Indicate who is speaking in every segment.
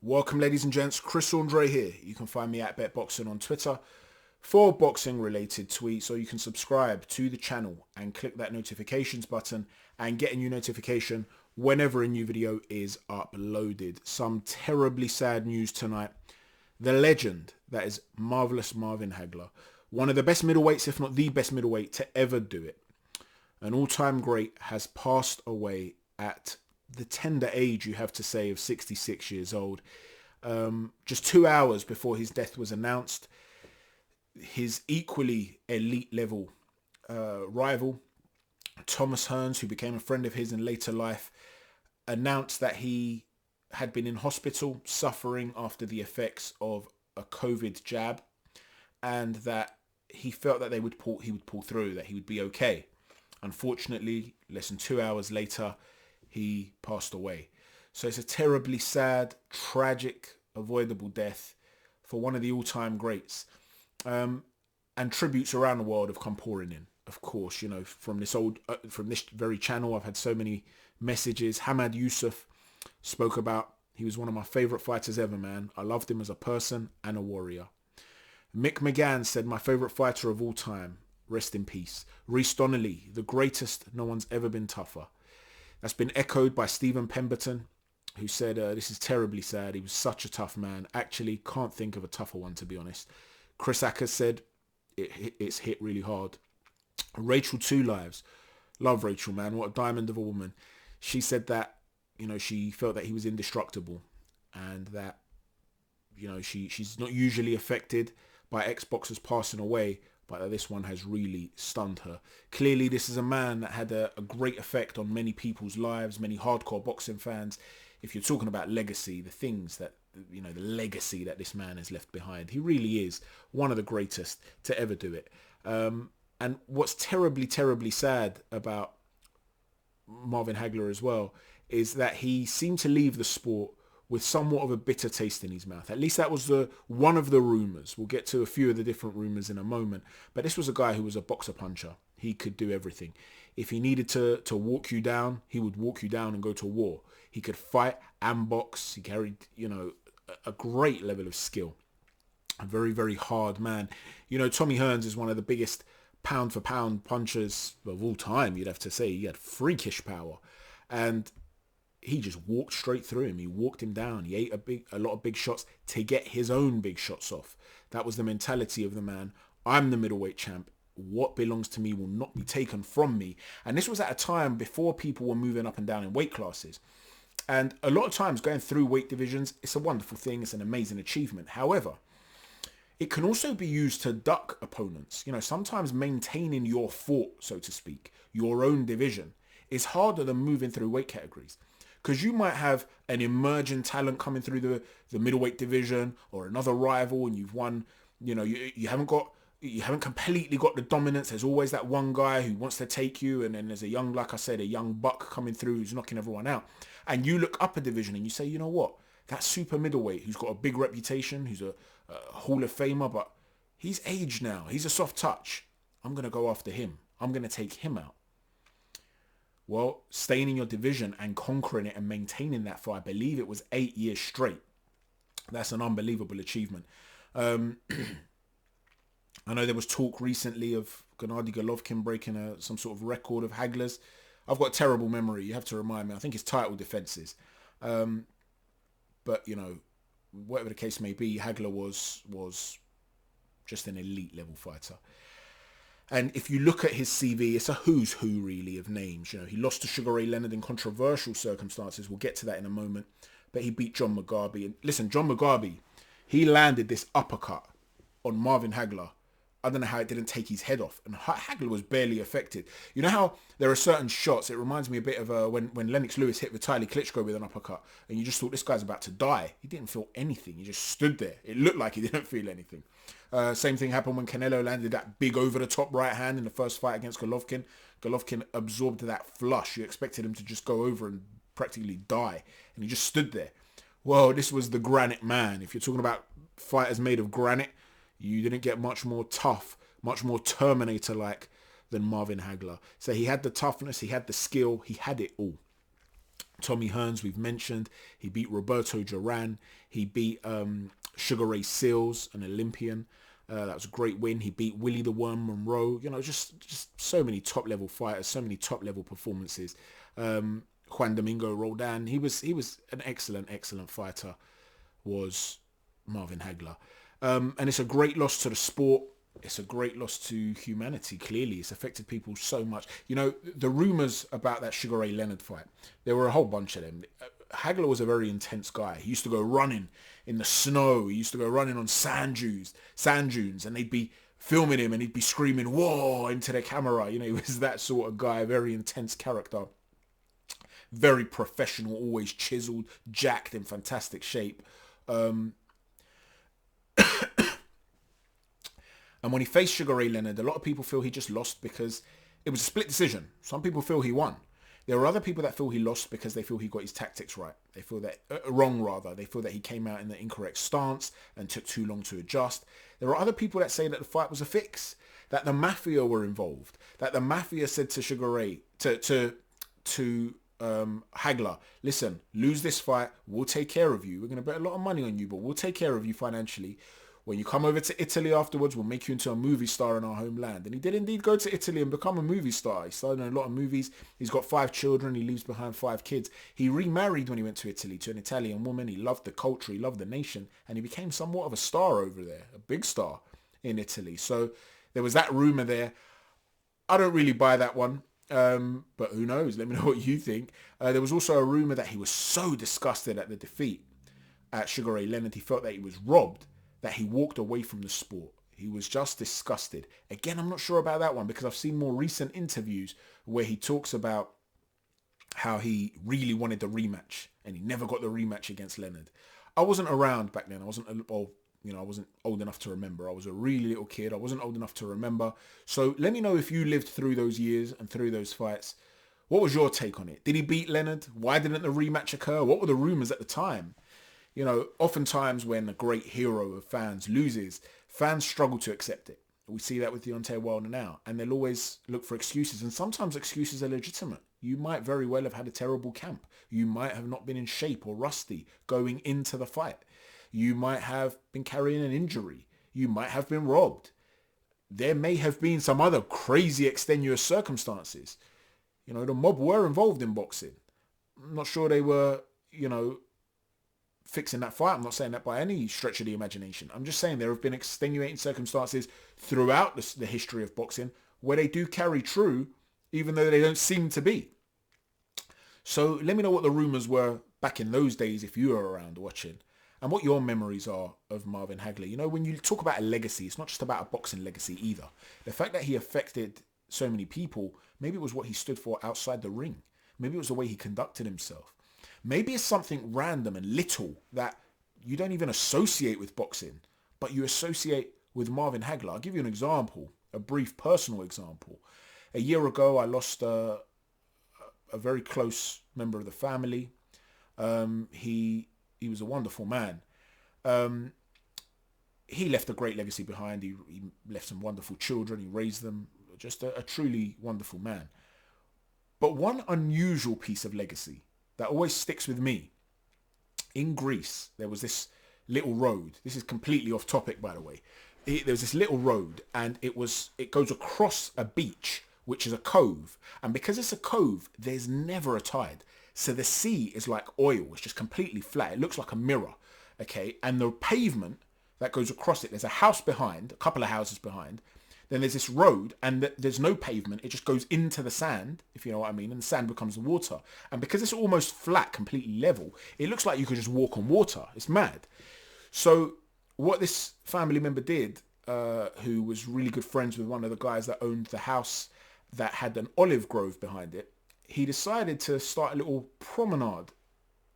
Speaker 1: Welcome, ladies and gents. Chris Andre here. You can find me at BetBoxing on Twitter for boxing-related tweets, or you can subscribe to the channel and click that notifications button and get a new notification whenever a new video is uploaded. Some terribly sad news tonight. The legend that is Marvellous Marvin Hagler, one of the best middleweights, if not the best middleweight to ever do it, an all-time great, has passed away at the tender age, you have to say, of 66 years old. Just 2 hours before his death was announced, his equally elite level rival, Thomas Hearns, who became a friend of his in later life, announced that he had been in hospital suffering after the effects of a COVID jab, and that he felt that he would pull through, that he would be okay. Unfortunately, less than 2 hours later, he passed away. So it's a terribly sad, tragic, avoidable death for one of the all-time greats. And tributes around the world have come pouring in. Of course, you know, from this very channel, I've had so many messages. Hamad Yusuf spoke about, he was one of my favorite fighters ever, man. I loved him as a person and a warrior. Mick McGann said, my favorite fighter of all time. Rest in peace. Reece Donnelly, the greatest. No one's ever been tougher. That's been echoed by Stephen Pemberton, who said, this is terribly sad. He was such a tough man. Actually, can't think of a tougher one, to be honest. Chris Acker said, it's hit really hard. Rachel Two Lives. Love Rachel, man. What a diamond of a woman. She said that, you know, she felt that he was indestructible and that, you know, she's not usually affected by ex-boxers passing away, but this one has really stunned her. Clearly, this is a man that had a great effect on many people's lives, many hardcore boxing fans. If you're talking about legacy, the things that, you know, the legacy that this man has left behind, he really is one of the greatest to ever do it. And what's terribly, terribly sad about Marvin Hagler as well is that he seemed to leave the sport with somewhat of a bitter taste in his mouth. At least that was one of the rumours. We'll get to a few of the different rumours in a moment. But this was a guy who was a boxer puncher. He could do everything. If he needed to walk you down, he would walk you down and go to war. He could fight and box. He carried, you know, a great level of skill. A very, very hard man. You know, Tommy Hearns is one of the biggest pound for pound punchers of all time, you'd have to say. He had freakish power. And he just walked straight through him. He walked him down. He ate a lot of big shots to get his own big shots off. That was the mentality of the man. I'm the middleweight champ. What belongs to me will not be taken from me. And this was at a time before people were moving up and down in weight classes. And a lot of times going through weight divisions, it's a wonderful thing. It's an amazing achievement. However, it can also be used to duck opponents. You know, sometimes maintaining your fort, so to speak, your own division, is harder than moving through weight categories. Because you might have an emerging talent coming through the middleweight division or another rival, and you've won, you know, you haven't completely got the dominance. There's always that one guy who wants to take you, and then there's like I said, a young buck coming through who's knocking everyone out. And you look up a division and you say, you know what? That super middleweight who's got a big reputation, who's a Hall of Famer, but he's aged now. He's a soft touch. I'm going to go after him. I'm going to take him out. Well, staying in your division and conquering it and maintaining that for, I believe it was 8 years straight. That's an unbelievable achievement. I know there was talk recently of Gennady Golovkin breaking some sort of record of Hagler's. I've got a terrible memory. You have to remind me. I think it's title defenses. But, you know, whatever the case may be, Hagler was just an elite level fighter. And if you look at his CV, it's a who's who, really, of names. You know, he lost to Sugar Ray Leonard in controversial circumstances. We'll get to that in a moment. But he beat John Mugabe. And listen, John Mugabe, he landed this uppercut on Marvin Hagler. I don't know how it didn't take his head off. And Hagler was barely affected. You know how there are certain shots, it reminds me a bit of when Lennox Lewis hit Vitaly Klitschko with an uppercut. And you just thought, this guy's about to die. He didn't feel anything. He just stood there. It looked like he didn't feel anything. Same thing happened when Canelo landed that big over-the-top right hand in the first fight against Golovkin. Golovkin absorbed that flush. You expected him to just go over and practically die. And he just stood there. Well, this was the granite man. If you're talking about fighters made of granite, you didn't get much more tough, much more Terminator-like than Marvin Hagler. So he had the toughness, he had the skill, he had it all. Tommy Hearns, we've mentioned. He beat Roberto Duran. He beat Sugar Ray Seales, an Olympian. That was a great win. He beat Willie the Worm Monroe. You know, just so many top-level fighters, so many top-level performances. Juan Domingo Roldan. He was an excellent fighter, was Marvin Hagler. And it's a great loss to the sport. It's a great loss to humanity, clearly. It's affected people so much. You know, the rumours about that Sugar Ray Leonard fight, there were a whole bunch of them. Hagler was a very intense guy. He used to go running in the snow. He used to go running on sand dunes, and they'd be filming him and he'd be screaming, "Whoa!" into the camera. You know, he was that sort of guy, a very intense character. Very professional, always chiseled, jacked, in fantastic shape. And when he faced Sugar Ray Leonard, a lot of people feel he just lost because it was a split decision. Some people feel he won. There are other people that feel he lost because they feel he got his tactics right. They feel that wrong, rather. They feel that he came out in the incorrect stance and took too long to adjust. There are other people that say that the fight was a fix, that the mafia were involved, that the mafia said to Sugar Ray, to Hagler, "Listen, lose this fight. We'll take care of you. We're going to bet a lot of money on you, but we'll take care of you financially. When you come over to Italy afterwards, we'll make you into a movie star in our homeland." And he did indeed go to Italy and become a movie star. He starred in a lot of movies. He's got 5 children. He leaves behind 5 kids. He remarried when he went to Italy to an Italian woman. He loved the culture. He loved the nation. And he became somewhat of a star over there, a big star in Italy. So there was that rumour there. I don't really buy that one. But who knows? Let me know what you think. There was also a rumour that he was so disgusted at the defeat at Sugar Ray Leonard. He felt that he was robbed, that he walked away from the sport. He was just disgusted. Again, I'm not sure about that one because I've seen more recent interviews where he talks about how he really wanted the rematch and he never got the rematch against Leonard. I wasn't around back then. I wasn't old enough to remember. I was a really little kid. I wasn't old enough to remember. So let me know if you lived through those years and through those fights. What was your take on it? Did he beat Leonard? Why didn't the rematch occur? What were the rumours at the time? You know, oftentimes when a great hero of fans loses, fans struggle to accept it. We see that with Deontay Wilder now, and they'll always look for excuses, and sometimes excuses are legitimate. You might very well have had a terrible camp. You might have not been in shape or rusty going into the fight. You might have been carrying an injury. You might have been robbed. There may have been some other crazy extenuous circumstances. You know, the mob were involved in boxing. I'm not sure they were, fixing that fight. I'm not saying that by any stretch of the imagination. I'm just saying there have been extenuating circumstances throughout the history of boxing where they do carry true, even though they don't seem to be. So let me know what the rumours were back in those days if you were around watching, and what your memories are of Marvin Hagler. You know, when you talk about a legacy, it's not just about a boxing legacy either. The fact that he affected so many people, maybe it was what he stood for outside the ring. Maybe it was the way he conducted himself. Maybe it's something random and little that you don't even associate with boxing, but you associate with Marvin Hagler. I'll give you an example, a brief personal example. A year ago, I lost a very close member of the family. He was a wonderful man. He left a great legacy behind. He left some wonderful children. He raised them. Just a truly wonderful man. But one unusual piece of legacy that always sticks with me. In Greece, there was this little road. This is completely off topic, by the way. There was this little road, and it goes across a beach, which is a cove. And because it's a cove, there's never a tide. So the sea is like oil. It's just completely flat. It looks like a mirror. Okay. And the pavement that goes across it, there's a house behind, a couple of houses behind. Then there's this road, and there's no pavement. It just goes into the sand, if you know what I mean, and the sand becomes the water. And because it's almost flat, completely level, it looks like you could just walk on water. It's mad. So what this family member did, who was really good friends with one of the guys that owned the house that had an olive grove behind it, he decided to start a little promenade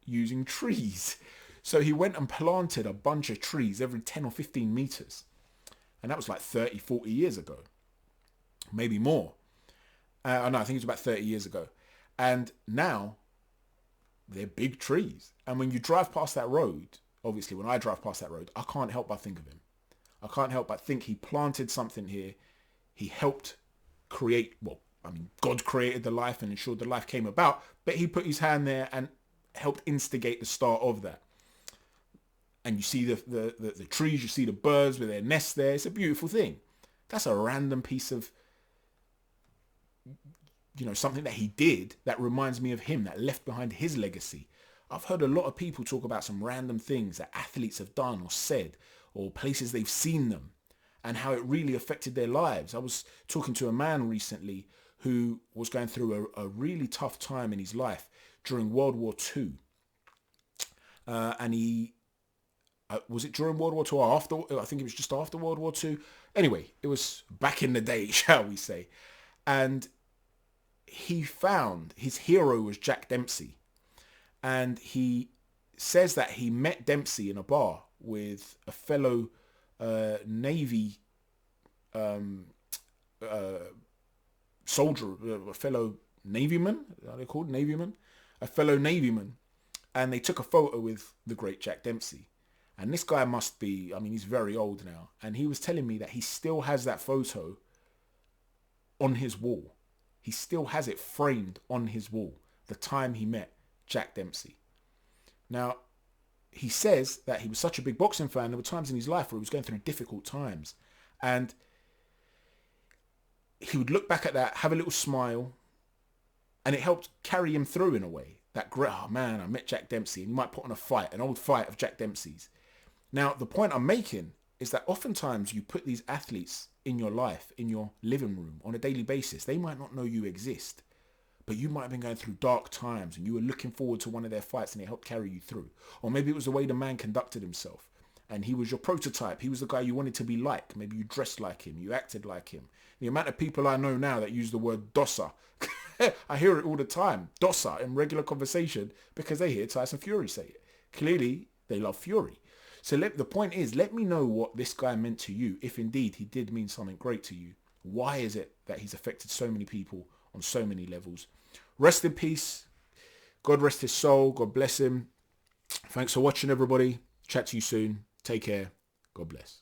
Speaker 1: using trees. So he went and planted a bunch of trees every 10 or 15 meters. And that was like 30, 40 years ago. Maybe more. No, I think it was about 30 years ago. And now they're big trees. And when you drive past that road, obviously when I drive past that road, I can't help but think of him. I can't help but think he planted something here. He helped create, well, I mean, God created the life and ensured the life came about, but he put his hand there and helped instigate the start of that. And you see the trees, you see the birds with their nests there. It's a beautiful thing. That's a random piece of, something that he did that reminds me of him, that left behind his legacy. I've heard a lot of people talk about some random things that athletes have done or said, or places they've seen them, and how it really affected their lives. I was talking to a man recently who was going through a really tough time in his life during World War II. And he, was it during World War II or after? I think it was just after World War II. Anyway, it was back in the day, shall we say. And he found his hero was Jack Dempsey. And he says that he met Dempsey in a bar with a fellow Navy soldier, a fellow Navyman, are they called Navyman? A fellow Navyman. And they took a photo with the great Jack Dempsey. And this guy must be, I mean, he's very old now. And he was telling me that he still has that photo on his wall. He still has it framed on his wall, the time he met Jack Dempsey. Now, he says that he was such a big boxing fan, there were times in his life where he was going through difficult times. And he would look back at that, have a little smile, and it helped carry him through in a way. That great, oh man, I met Jack Dempsey. And he might put on a fight, an old fight of Jack Dempsey's. Now, the point I'm making is that oftentimes you put these athletes in your life, in your living room on a daily basis. They might not know you exist, but you might have been going through dark times and you were looking forward to one of their fights and it helped carry you through. Or maybe it was the way the man conducted himself and he was your prototype. He was the guy you wanted to be like. Maybe you dressed like him, you acted like him. The amount of people I know now that use the word dosser, I hear it all the time, dosser, in regular conversation because they hear Tyson Fury say it. Clearly, they love Fury. So the point is, let me know what this guy meant to you, if indeed he did mean something great to you. Why is it that he's affected so many people on so many levels? Rest in peace. God rest his soul. God bless him. Thanks for watching, everybody. Chat to you soon. Take care. God bless.